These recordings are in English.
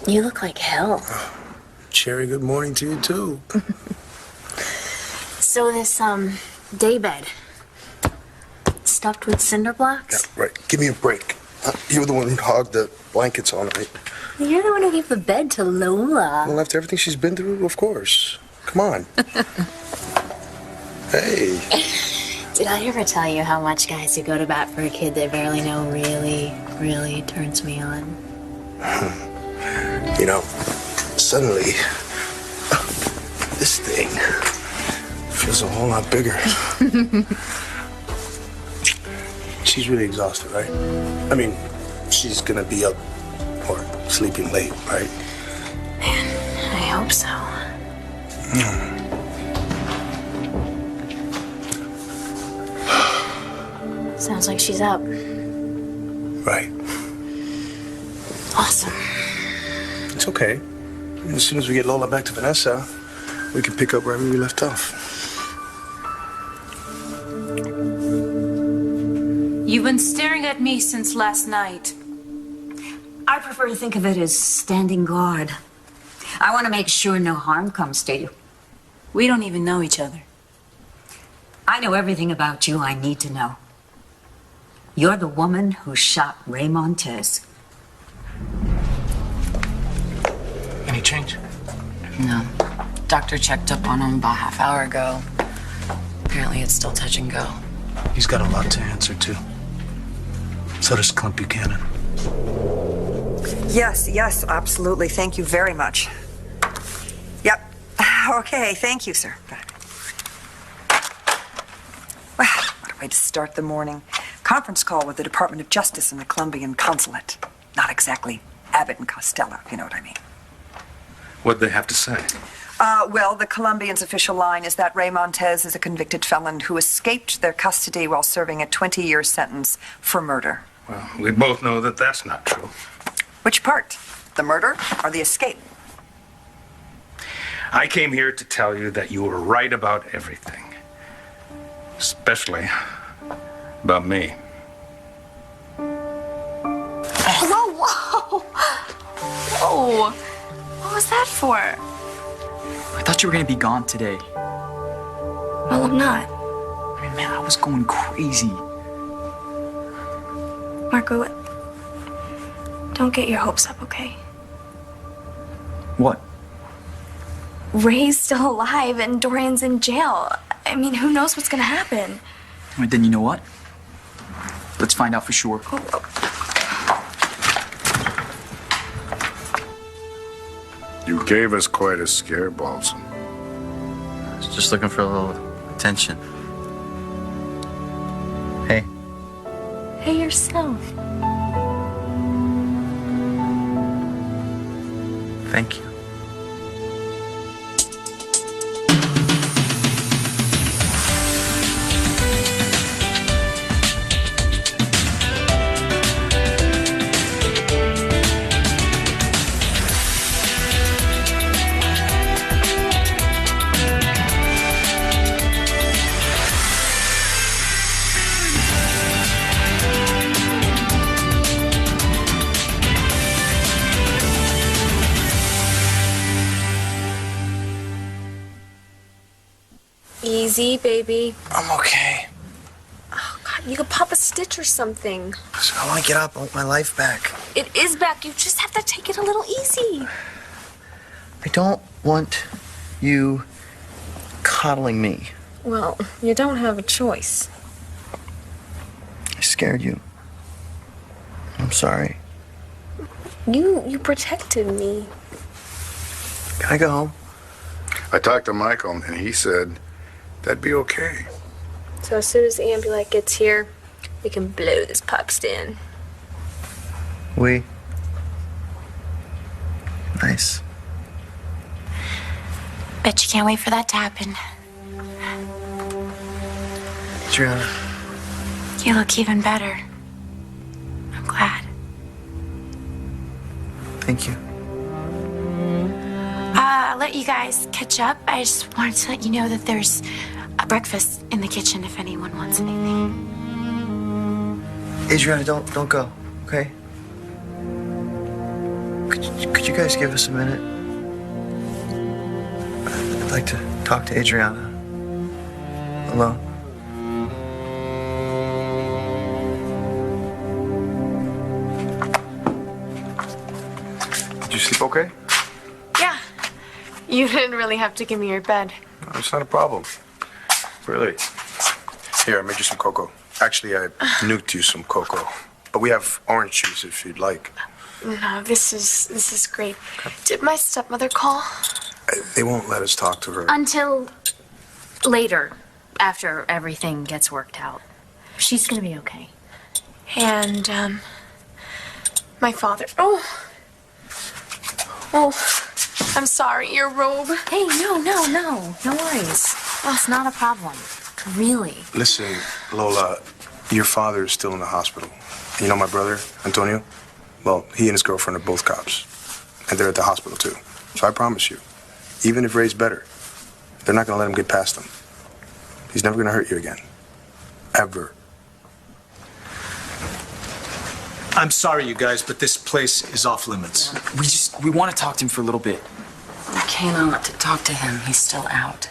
You look like hell. Cherry, good morning to you, too. So this, daybed, stuffed with cinder blocks? Yeah, right. Give me a break. You were the one who hogged the blankets all night. You're the one who gave the bed to Lola. Well, after everything she's been through, of course. Come on. Hey. Did I ever tell you how much guys who go to bat for a kid they barely know really turns me on? You know, suddenly, this thing feels a whole lot bigger. She's really exhausted, right? I mean, she's gonna be up or sleeping late, right? Man, I hope so. Sounds like she's up. Right. Awesome. It's okay. As soon as we get Lola back to Vanessa, we can pick up wherever we left off. You've been staring at me since last night. I prefer to think of it as standing guard. I want to make sure no harm comes to you. We don't even know each other. I know everything about you I need to know. You're the woman who shot Ray Montez. Any change? No. Doctor checked up on him about a half hour ago. Apparently it's still touch and go. He's got a lot to answer to. So does Clint Buchanan. Yes, absolutely. Thank you very much. Yep. Okay, thank you, sir. Well, what a way to start the morning. Conference call with the Department of Justice and the Colombian Consulate. Not exactly Abbott and Costello, if you know what I mean. What'd they have to say? Well, the Colombians' official line is that Ray Montez is a convicted felon who escaped their custody while serving a 20-year sentence for murder. Well, we both know that that's not true. Which part? The murder or the escape? I came here to tell you that you were right about everything. Especially about me. Whoa! Whoa! What was that for? I thought you were gonna be gone today. Well, I'm not. I mean, man, I was going crazy. Marco, don't get your hopes up, okay? What? Ray's still alive and Dorian's in jail. I mean, who knows what's gonna happen? All right, then you know what? Let's find out for sure. You gave us quite a scare, Balsam. I was just looking for a little attention. Hey. Hey, yourself. Thank you. Easy, baby. I'm okay. Oh, God, you could pop a stitch or something. I want to get up. I want my life back. It is back. You just have to take it a little easy. I don't want you coddling me. Well, you don't have a choice. I scared you. I'm sorry. You protected me. Can I go home? I talked to Michael, and he said that'd be okay. So as soon as the ambulance gets here, we can blow this pop stand. We. Nice. Bet you can't wait for that to happen. Adriana. You look even better. I'm glad. Thank you. I'll let you guys catch up. I just wanted to let you know that there's a breakfast in the kitchen if anyone wants anything. Adriana, don't go, okay? Could you guys give us a minute? I'd like to talk to Adriana. Alone. Did you sleep okay? Yeah. You didn't really have to give me your bed. No, it's not a problem. Really. Here, I made you some cocoa. Actually, I nuked you some cocoa. But we have orange juice if you'd like. No, this is great. Did my stepmother call? They won't let us talk to her. Until later, after everything gets worked out. She's gonna be okay. And, my father. Oh, I'm sorry, your robe. Hey, no worries. That's not a problem. Really. Listen, Lola, your father is still in the hospital. You know my brother, Antonio? Well, he and his girlfriend are both cops. And they're at the hospital, too. So I promise you, even if Ray's better, they're not going to let him get past them. He's never going to hurt you again. Ever. I'm sorry, you guys, but this place is off limits. We want to talk to him for a little bit. We cannot talk to him. He's still out.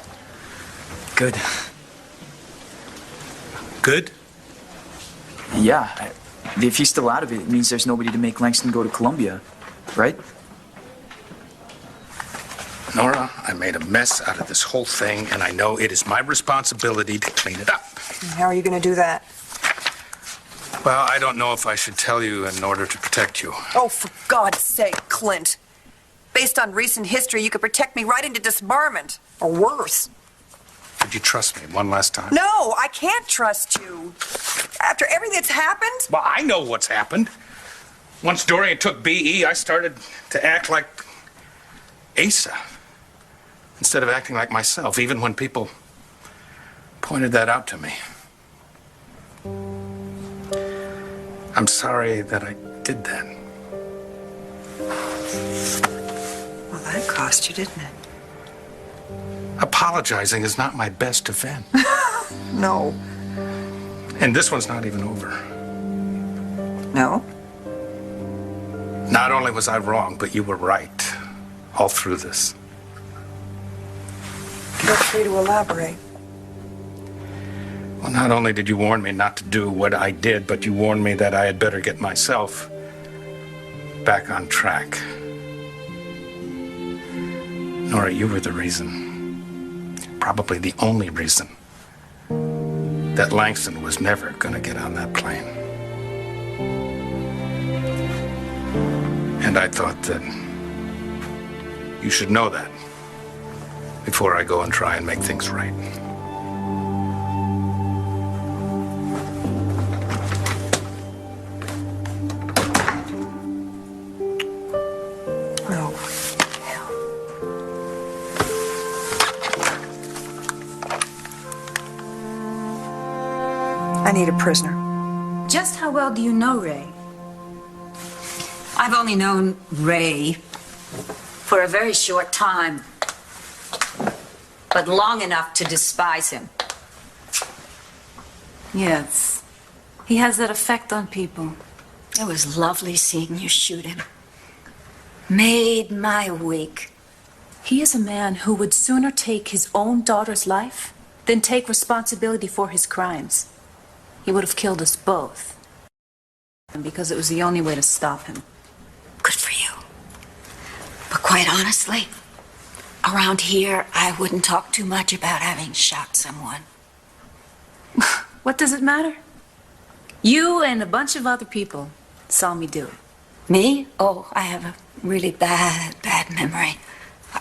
Good. Good? Yeah. If he's still out of it, it means there's nobody to make Langston go to Columbia, right? Nora, I made a mess out of this whole thing, and I know it is my responsibility to clean it up. And how are you going to do that? Well, I don't know if I should tell you in order to protect you. Oh, for God's sake, Clint. Based on recent history, you could protect me right into disbarment. Or worse. Could you trust me one last time? No, I can't trust you. After everything that's happened? Well, I know what's happened. Once Dorian took B.E., I started to act like Asa instead of acting like myself, even when people pointed that out to me. I'm sorry that I did that. Well, that cost you, didn't it? Apologizing is not my best defense. No. And this one's not even over. No? Not only was I wrong, but you were right all through this. Feel free to elaborate. Well, not only did you warn me not to do what I did, but you warned me that I had better get myself back on track. Nora, you were the reason, probably the only reason, that Langston was never going to get on that plane. And I thought that you should know that before I go and try and make things right. Oh, hell. I need a prisoner. Just how well do you know Ray? I've only known Ray for a very short time, but long enough to despise him. Yes. He has that effect on people. It was lovely seeing you shoot him. Made my week. He is a man who would sooner take his own daughter's life than take responsibility for his crimes. He would have killed us both because it was the only way to stop him. Good for you. But quite honestly, around here, I wouldn't talk too much about having shot someone. What does it matter? You and a bunch of other people saw me do it. Me? Oh, I have a really bad memory.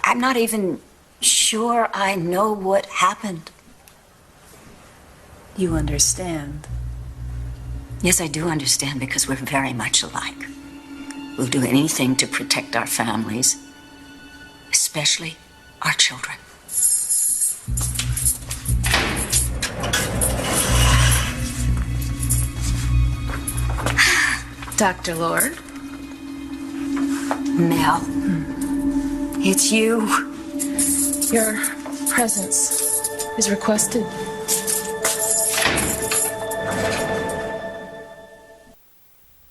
I'm not even sure I know what happened. You understand? Yes, I do understand because we're very much alike. We'll do anything to protect our families, especially our children. Dr. Lord? Mel, it's you. Your presence is requested.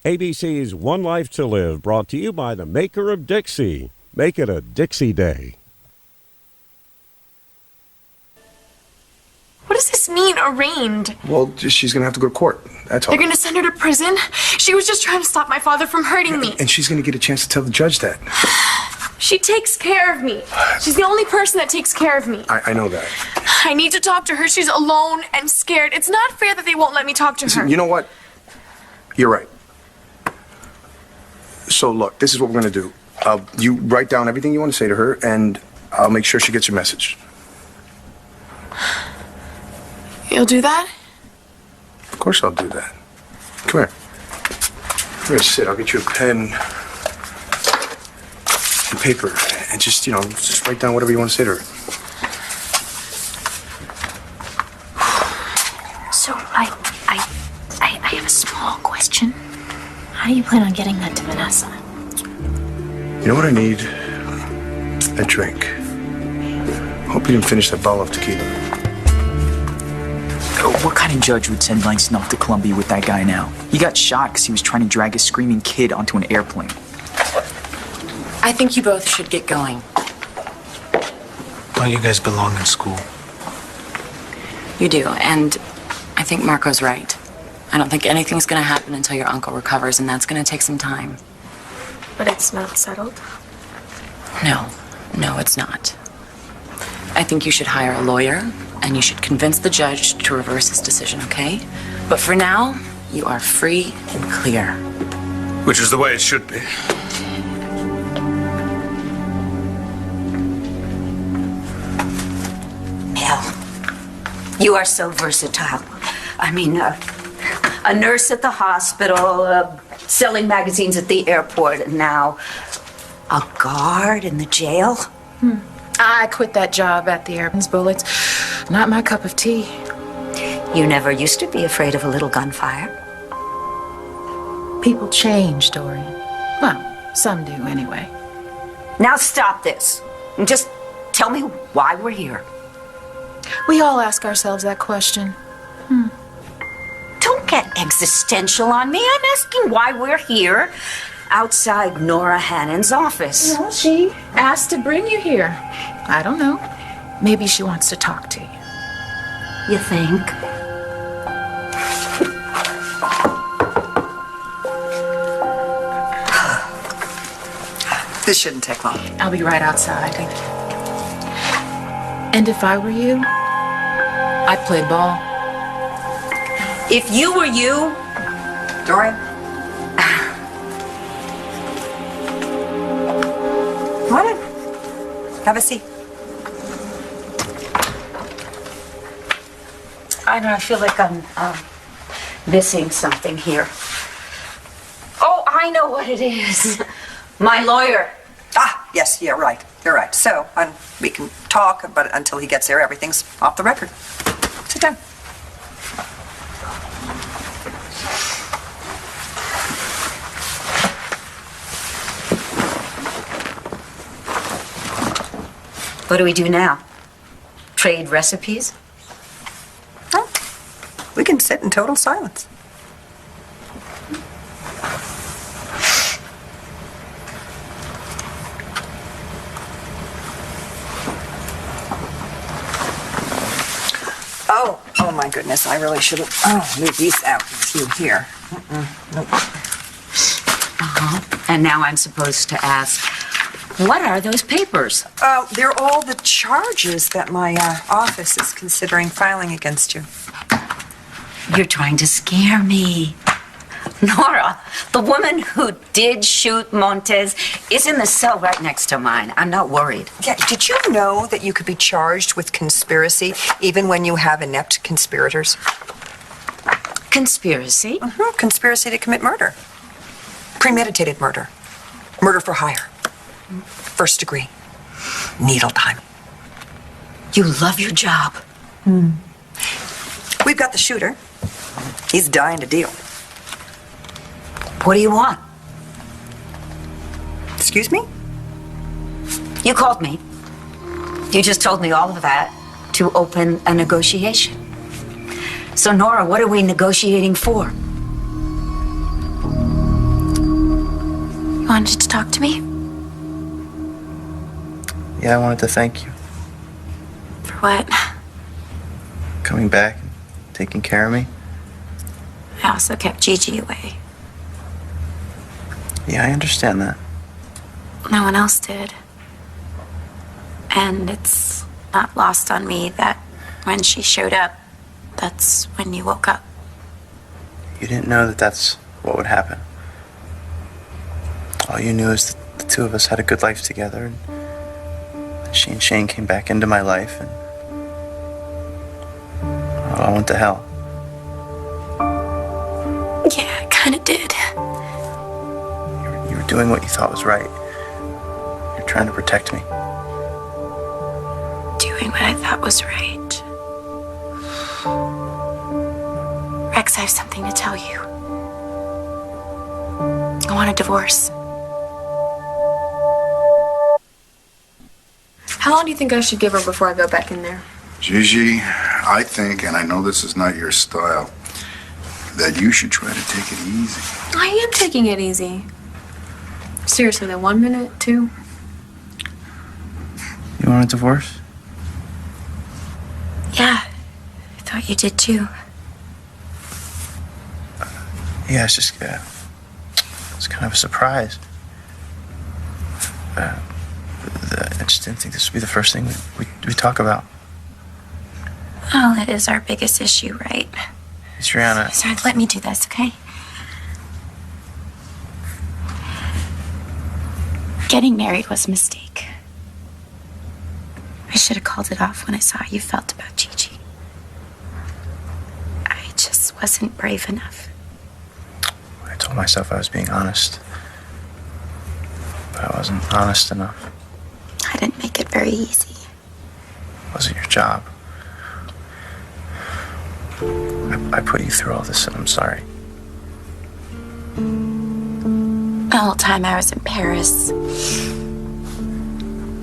ABC's One Life to Live, brought to you by the maker of Dixie. Make it a Dixie Day. What does this mean, arraigned? Well, she's gonna have to go to court. That's all. They're gonna send her to prison? She was just trying to stop my father from hurting me. And she's gonna get a chance to tell the judge that. She takes care of me. She's the only person that takes care of me. I know that. I need to talk to her. She's alone and scared. It's not fair that they won't let me talk to her. Listen, you know what? You're right. So look, this is what we're gonna do. You write down everything you want to say to her, and I'll make sure she gets your message. You'll do that? Of course I'll do that. Come here. Come here, sit. I'll get you a pen and paper, and just write down whatever you want to say to her. So, I have a small question. How do you plan on getting that to Vanessa? You know what I need? A drink. Hope you didn't finish that bottle of tequila. What kind of judge would send Langston off to Columbia with that guy now? He got shot because he was trying to drag a screaming kid onto an airplane. I think you both should get going. Well, you guys belong in school. You do, and I think Marco's right. I don't think anything's gonna happen until your uncle recovers, and that's gonna take some time. But it's not settled? No, it's not. I think you should hire a lawyer, and you should convince the judge to reverse his decision, okay? But for now, you are free and clear. Which is the way it should be. Mel, you are so versatile. I mean, a nurse at the hospital, selling magazines at the airport, and now a guard in the jail. I quit that job at the airplane's bullets. Not my cup of tea. You never used to be afraid of a little gunfire. People change, Dory. Well, some do anyway. Now stop this. And just tell me why we're here. We all ask ourselves that question. Don't get existential on me. I'm asking why we're here outside Nora Hannon's office. Well, she asked to bring you here. I don't know. Maybe she wants to talk to you. You think? This shouldn't take long. I'll be right outside. Thank you. And if I were you, I'd play ball. If you were you, Dorian? Come on in. Have a seat. I don't know, I feel like I'm missing something here. Oh, I know what it is. My lawyer. Ah, yes, yeah, right. You're right. So, we can talk, but until he gets there, everything's off the record. Sit down. What do we do now? Trade recipes? Oh, we can sit in total silence. Oh my goodness, I really should have moved these out with you here. Nope. And now I'm supposed to ask, what are those papers? They're all the charges that my office is considering filing against you. You're trying to scare me. Nora, the woman who did shoot Montez is in the cell right next to mine. I'm not worried. Yeah, did you know that you could be charged with conspiracy even when you have inept conspirators? Conspiracy? Mm-hmm. Conspiracy to commit murder. Premeditated murder. Murder for hire. First degree. Needle time. You love your job. We've got the shooter. He's dying to deal. What do you want? Excuse me? You called me. You just told me all of that to open a negotiation. So, Nora, what are we negotiating for? wanted to talk to me? Yeah, I wanted to thank you. For what? Coming back and taking care of me. I also kept Gigi away. Yeah, I understand that. No one else did. And it's not lost on me that when she showed up, that's when you woke up. You didn't know that that's what would happen. All you knew is that the two of us had a good life together, and she and Shane came back into my life, and I went to hell. Yeah, I kind of did. You were doing what you thought was right. You're trying to protect me. Doing what I thought was right. Rex, I have something to tell you. I want a divorce. How long do you think I should give her before I go back in there? Gigi, I think, and I know this is not your style, that you should try to take it easy. I am taking it easy. Seriously, though, 1 minute, 2. You want a divorce? Yeah, I thought you did too. Yeah, it's just, it's kind of a surprise. I just didn't think this would be the first thing we talk about. Oh, it is our biggest issue, right? Adriana. Sorry, let me do this, okay? Getting married was a mistake. I should have called it off when I saw how you felt about Gigi. I just wasn't brave enough. I told myself I was being honest, but I wasn't honest enough. I didn't make it very easy. It wasn't your job. I put you through all this, and I'm sorry. The whole time I was in Paris,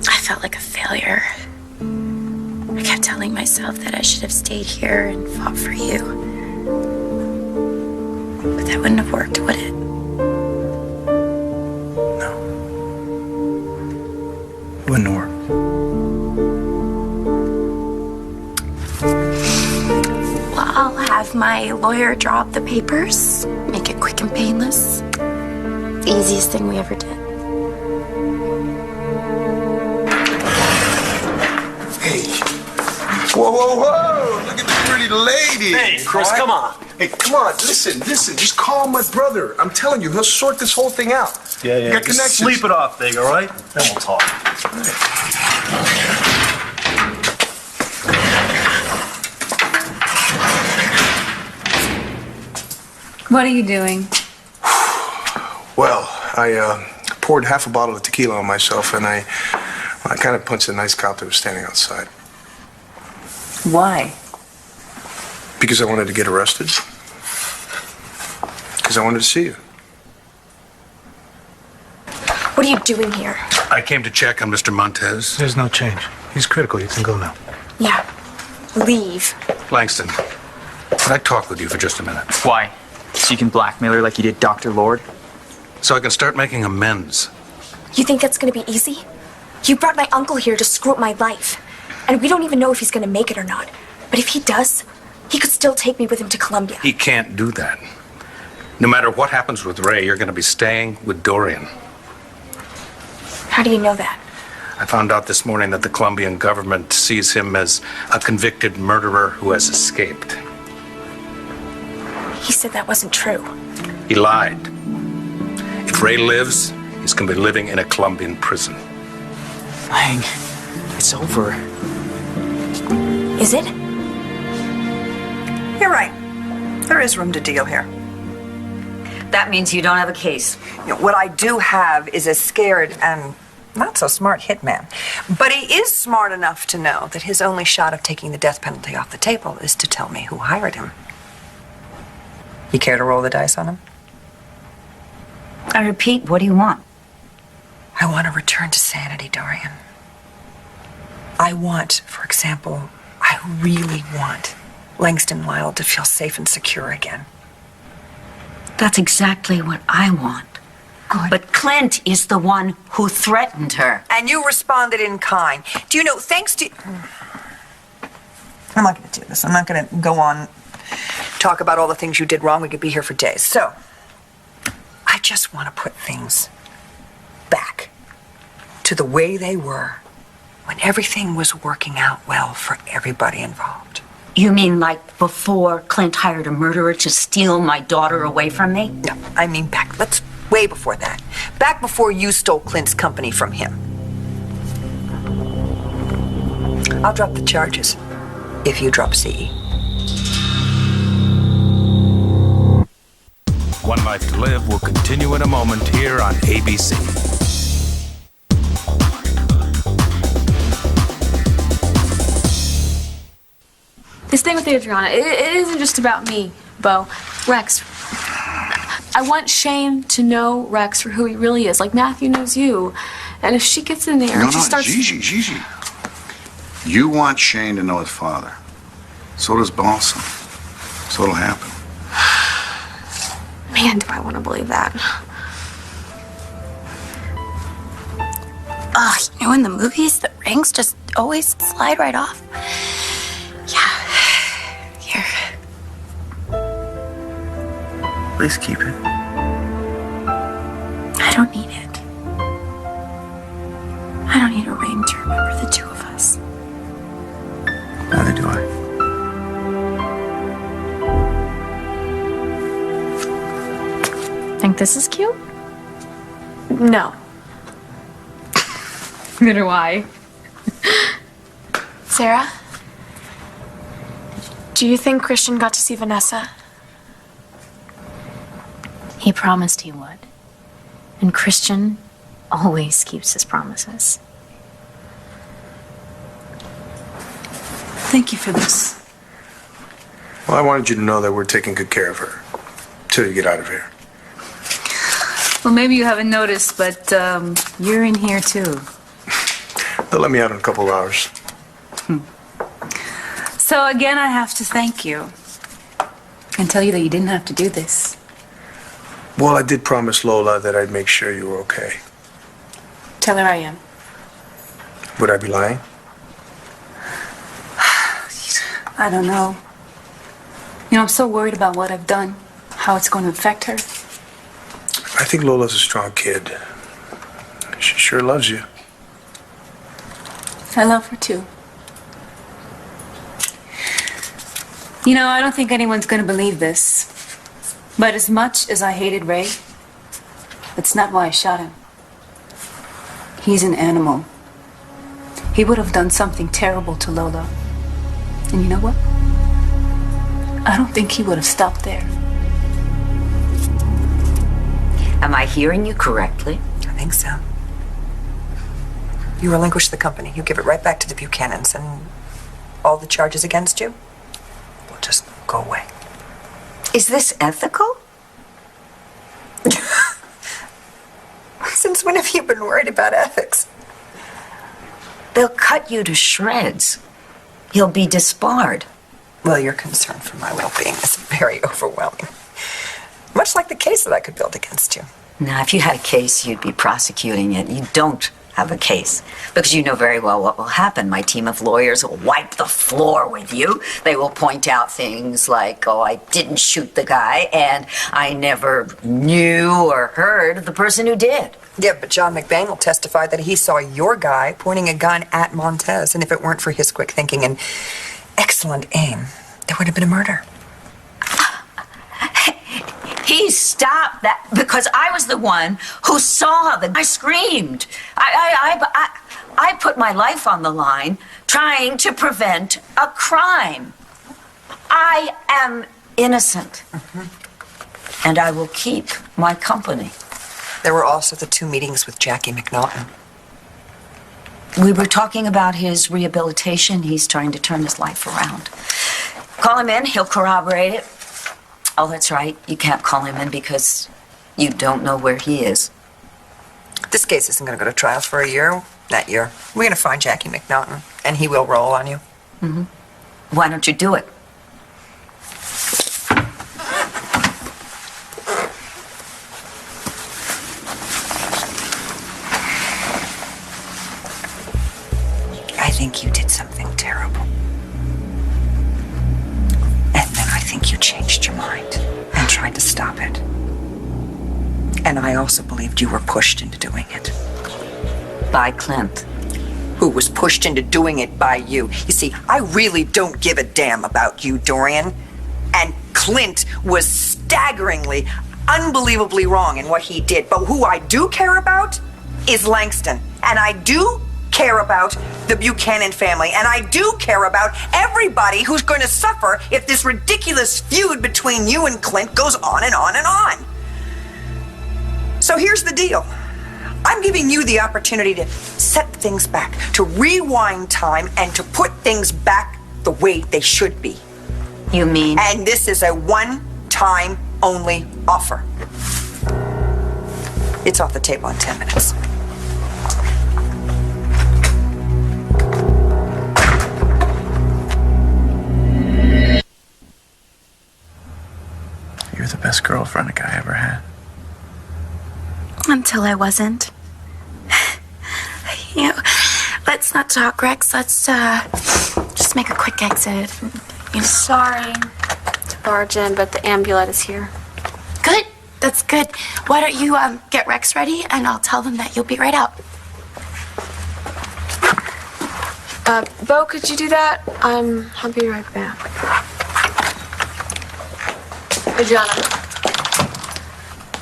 I felt like a failure. I kept telling myself that I should have stayed here and fought for you. But that wouldn't have worked, would it? No. It wouldn't have worked. Well, I'll have my lawyer draw up the papers, make it quick and painless. The easiest thing we ever did. Hey. Whoa, whoa, whoa! Look at the pretty lady. Hey, Chris, come on. Hey, come on. Listen. Just call my brother. I'm telling you, he'll sort this whole thing out. Yeah. You got Just connections. sleep it off, Big, all right? Then we'll talk. What are you doing? Well, I poured half a bottle of tequila on myself, and I kind of punched a nice cop that was standing outside. Why? Because I wanted to get arrested. Because I wanted to see you. What are you doing here? I came to check on Mr. Montez. There's no change. He's critical. You can go now. Yeah. Leave. Langston, can I talk with you for just a minute? Why? So you can blackmail her like you did Dr. Lord? So I can start making amends. You think that's gonna be easy? You brought my uncle here to screw up my life. And we don't even know if he's gonna make it or not. But if he does, he could still take me with him to Colombia. He can't do that. No matter what happens with Ray, you're going to be staying with Dorian. How do you know that? I found out this morning that the Colombian government sees him as a convicted murderer who has escaped. He said that wasn't true. He lied. If Ray lives, he's going to be living in a Colombian prison. Lang, it's over. Is it? You're right. There is room to deal here. That means you don't have a case. You know, what I do have is a scared and not so smart hitman. But he is smart enough to know that his only shot of taking the death penalty off the table is to tell me who hired him. You care to roll the dice on him? I repeat, what do you want? I want to return to sanity, Dorian. I want, for example, I really want Langston Lyle to feel safe and secure again. That's exactly what I want. good. But Clint is the one who threatened her. And you responded in kind. Do you know, thanks to... I'm not going to do this. I'm not going to go on, talk about all the things you did wrong. We could be here for days. So, I just want to put things back to the way they were when everything was working out well for everybody involved. You mean like before Clint hired a murderer to steal my daughter away from me? No, I mean back. Let's way before that. Back before you stole Clint's company from him. I'll drop the charges if you drop CE. One Life to Live will continue in a moment here on ABC. This thing with Adriana, it isn't just about me, Bo. Rex, I want Shane to know Rex for who he really is, like Matthew knows you. And if she gets in there and she starts... Gigi. You want Shane to know his father. So does Balsam. So it'll happen. Man, do I want to believe that. Oh, you know, in the movies, the rings just always slide right off. Yeah. Here. Please keep it. I don't need it. I don't need a ring to remember the two of us. Neither do I. Think this is cute? No. Neither do I. Sarah? Do you think Christian got to see Vanessa? He promised he would. And Christian always keeps his promises. Thank you for this. Well, I wanted you to know that we're taking good care of her till you get out of here. Well, maybe you haven't noticed, but you're in here too. They'll let me out in a couple of hours. So again, I have to thank you. And tell you that you didn't have to do this. Well, I did promise Lola that I'd make sure you were okay. Tell her I am. Would I be lying? I don't know. You know, I'm so worried about what I've done, how it's going to affect her. I think Lola's a strong kid. She sure loves you. I love her too. You know, I don't think anyone's going to believe this. But as much as I hated Ray, that's not why I shot him. He's an animal. He would have done something terrible to Lola. And you know what? I don't think he would have stopped there. Am I hearing you correctly? I think so. You relinquish the company. You give it right back to the Buchanans, and all the charges against you will just go away. Is this ethical? Since when have you been worried about ethics? They'll cut you to shreds. You'll be disbarred. Well, your concern for my well-being is very overwhelming. Much like the case that I could build against you. Now, if you had a case, you'd be prosecuting it. You don't have a case because you know very well what will happen. My team of lawyers will wipe the floor with you. They will point out things like, oh, I didn't shoot the guy, and I never knew or heard of the person who did. Yeah, but John McBain will testify that he saw your guy pointing a gun at Montez, and if it weren't for his quick thinking and excellent aim, there would have been a murder. He stopped that because I was the one who saw the. I screamed. I put my life on the line trying to prevent a crime. I am innocent, and I will keep my company. There were also the 2 meetings with Jackie McNaughton. We were talking about his rehabilitation. He's trying to turn his life around. Call him in. He'll corroborate it. Oh, that's right. You can't call him in because you don't know where he is. This case isn't going to go to trial for a year. That year. We're going to find Jackie McNaughton, and he will roll on you. Mm-hmm. Why don't you do it? think you did something terrible. And then I think you changed your mind and tried to stop it. And I also believed you were pushed into doing it. By Clint. Who was pushed into doing it by you. You see, I really don't give a damn about you, Dorian. And Clint was staggeringly, unbelievably wrong in what he did. But who I do care about is Langston. And I do care about the Buchanan family. And I do care about everybody who's going to suffer if this ridiculous feud between you and Clint goes on and on and on. So here's the deal. I'm giving you the opportunity to set things back, to rewind time, and to put things back the way they should be. You mean? And this is a one-time only offer. It's off the table in 10 minutes. You're the best girlfriend a guy ever had. Until I wasn't. You know, let's not talk, Rex. Let's just make a quick exit. You know. Sorry to barge in, but the ambulance is here. Good. That's good. Why don't you get Rex ready, and I'll tell them that you'll be right out. Bo, could you do that? I'll be right back. Adriana.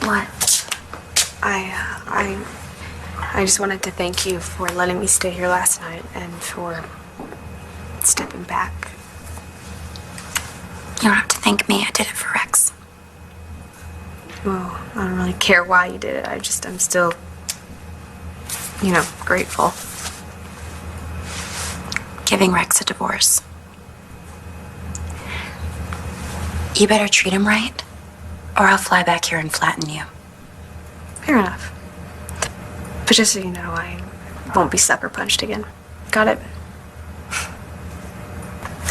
What? I just wanted to thank you for letting me stay here last night and for stepping back. You don't have to thank me. I did it for Rex. Well, I don't really care why you did it. I'm still, grateful. Giving Rex a divorce. You better treat him right, or I'll fly back here and flatten you. Fair enough. But just so you know, I won't be sucker punched again. Got it?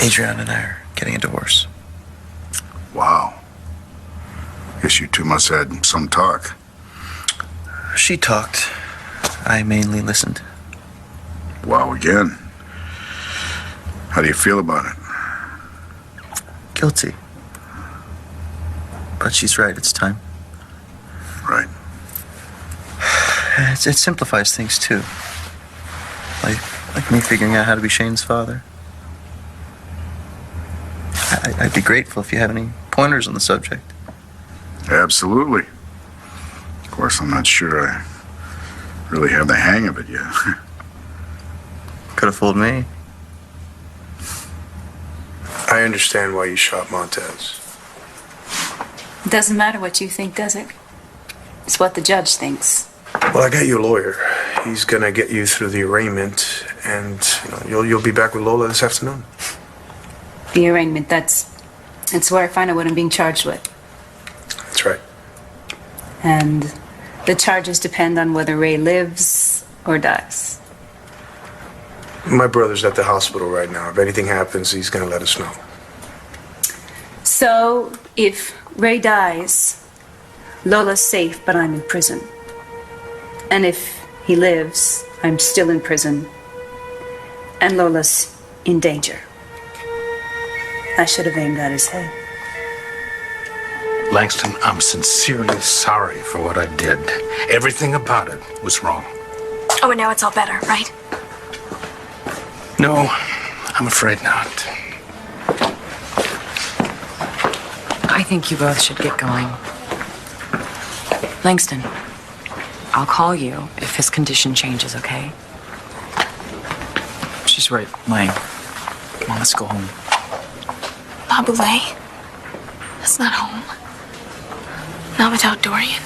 Adriana and I are getting a divorce. Wow. Guess you two must have had some talk. She talked. I mainly listened. Wow, again. How do you feel about it? Guilty. But she's right, it's time. Right. It simplifies things, too. Like me figuring out how to be Shane's father. I'd be grateful if you have any pointers on the subject. Absolutely. Of course, I'm not sure I really have the hang of it yet. Could have fooled me. I understand why you shot Montez. It doesn't matter what you think, does it? It's what the judge thinks. Well, I got you a lawyer. He's gonna get you through the arraignment, and you'll be back with Lola this afternoon. The arraignment, that's where I find out what I'm being charged with. That's right. And the charges depend on whether Ray lives or dies. My brother's at the hospital right now. If anything happens, he's gonna let us know. So, if Ray dies, Lola's safe, but I'm in prison. And if he lives, I'm still in prison. And Lola's in danger. I should have aimed at his head. Langston, I'm sincerely sorry for what I did. Everything about it was wrong. Oh, and now it's all better, right? No, I'm afraid not. I think you both should get going. Langston, I'll call you if his condition changes, okay? She's right, Lang. Come on, let's go home. Babule, that's not home. Not without Dorian.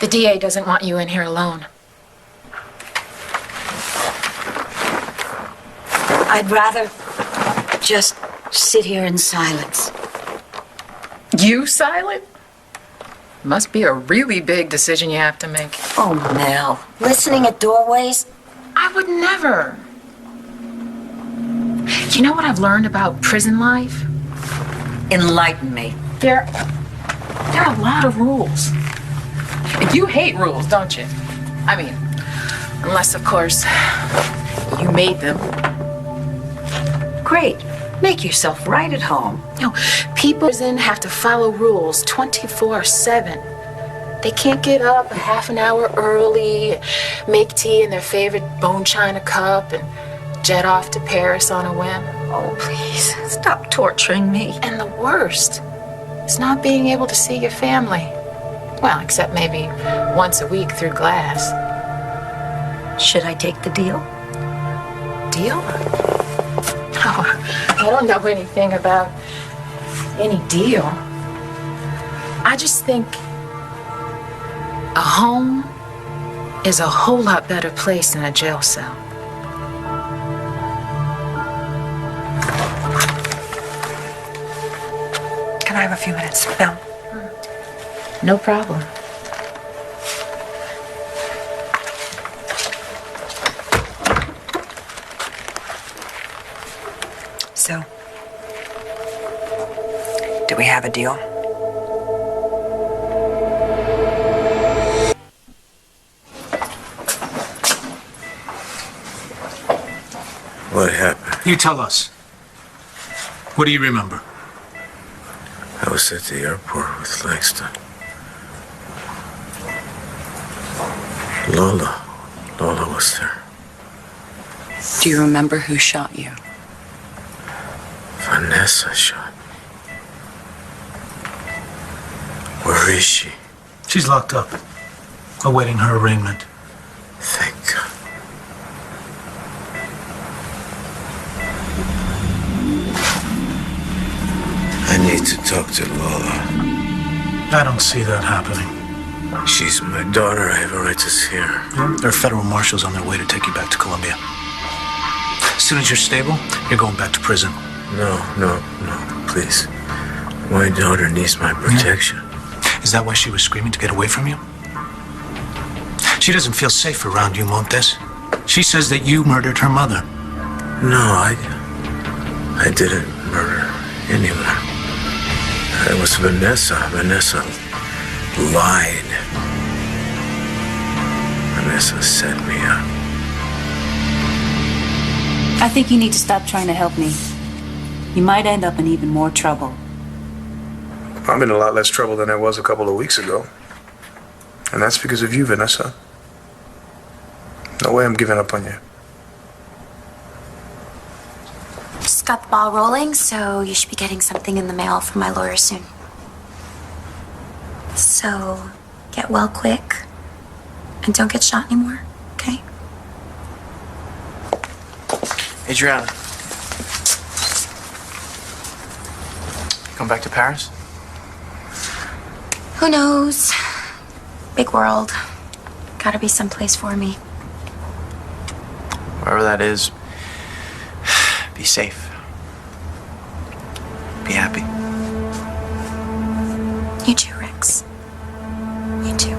The DA doesn't want you in here alone. I'd rather just sit here in silence. You silent? Must be a really big decision you have to make. Oh, Mel. Listening at doorways? I would never. You know what I've learned about prison life? Enlighten me. There are a lot of rules. You hate rules, don't you? I mean, unless, of course, you made them. Great. Make yourself right at home. No, people in have to follow rules 24/7. They can't get up a half an hour early, make tea in their favorite bone china cup, and jet off to Paris on a whim. Oh, please, stop torturing me. And the worst is not being able to see your family. Well, except maybe once a week through glass. Should I take the deal? Deal? Oh, I don't know anything about any deal. I just think a home is a whole lot better place than a jail cell. Can I have a few minutes, Bill? No problem. So, do we have a deal? What happened? You tell us. What do you remember? I was at the airport with Langston. Lola was there. Do you remember who shot you? Vanessa shot. Where is she? She's locked up, awaiting her arraignment. Thank God. I need to talk to Lola. I don't see that happening. She's my daughter. I have a right to see her. There are federal marshals on their way to take you back to Colombia. As soon as you're stable, you're going back to prison. No, please. My daughter needs my protection. Is that why she was screaming to get away from you? She doesn't feel safe around you, Montes. She says that you murdered her mother. No, I didn't murder anyone. It was Vanessa. Vanessa lied. Vanessa set me up. I think you need to stop trying to help me. You might end up in even more trouble. I'm in a lot less trouble than I was a couple of weeks ago. And that's because of you, Vanessa. No way I'm giving up on you. Just got the ball rolling, so you should be getting something in the mail from my lawyer soon. So, get well quick. And don't get shot anymore, okay? Adriana. Come back to Paris? Who knows? Big world. Gotta be someplace for me. Wherever that is, be safe. Be happy. You too, Rex. You too.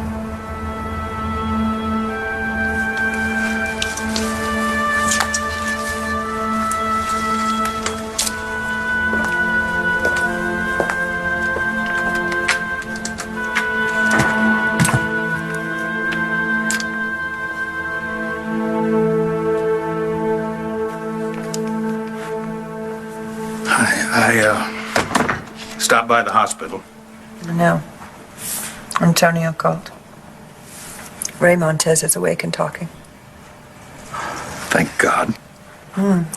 I stopped by the hospital. No. Antonio called. Ray Montez is awake and talking. Thank God.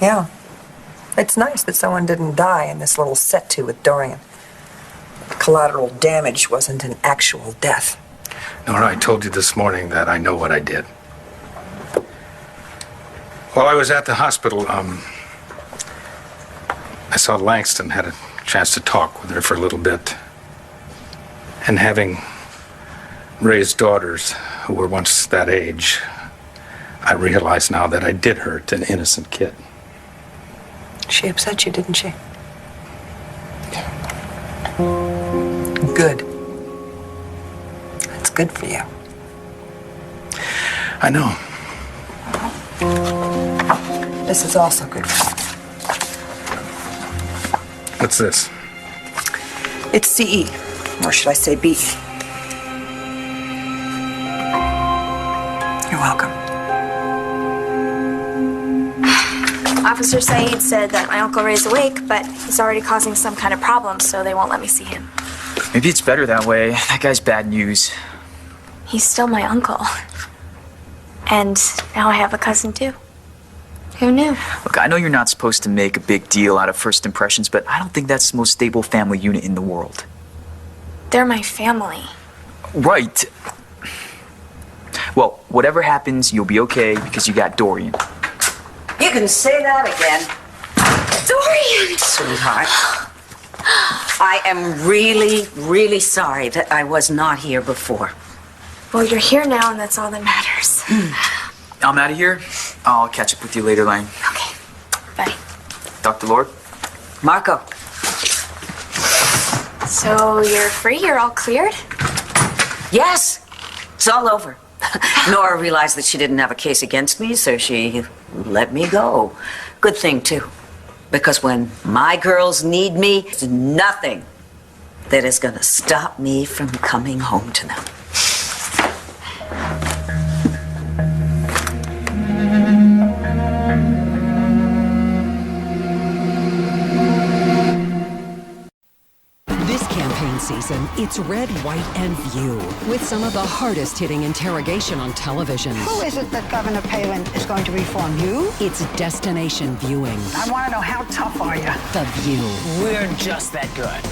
Yeah. It's nice that someone didn't die in this little set-to with Dorian. Collateral damage wasn't an actual death. Nora, I told you this morning that I know what I did. While I was at the hospital, I saw Langston, had a chance to talk with her for a little bit. And having raised daughters who were once that age, I realize now that I did hurt an innocent kid. She upset you, didn't she? Good. That's good for you. I know. This is also good for you. What's this? It's CE, or should I say B. You're welcome. Officer Saeed said that my Uncle Ray's awake, but he's already causing some kind of problem, so they won't let me see him. Maybe it's better that way. That guy's bad news. He's still my uncle. And now I have a cousin, too. Who knew? Look, I know you're not supposed to make a big deal out of first impressions, but I don't think that's the most stable family unit in the world. They're my family. Right. Well, whatever happens, you'll be okay because you got Dorian. You can say that again. Dorian! Sweetheart. I am really, really sorry that I was not here before. Well, you're here now, and that's all that matters. I'm out of here. I'll catch up with you later, Lang. Okay. Bye. Dr. Lord? Marco. So you're free? You're all cleared? Yes, it's all over. Nora realized that she didn't have a case against me, so she let me go. Good thing, too. Because when my girls need me, there's nothing that is going to stop me from coming home to them. This campaign season, it's Red, White, and View, with some of the hardest-hitting interrogation on television. Who is it that Governor Palin is going to reform? You? It's destination viewing. I want to know, how tough are you? The View. We're just that good.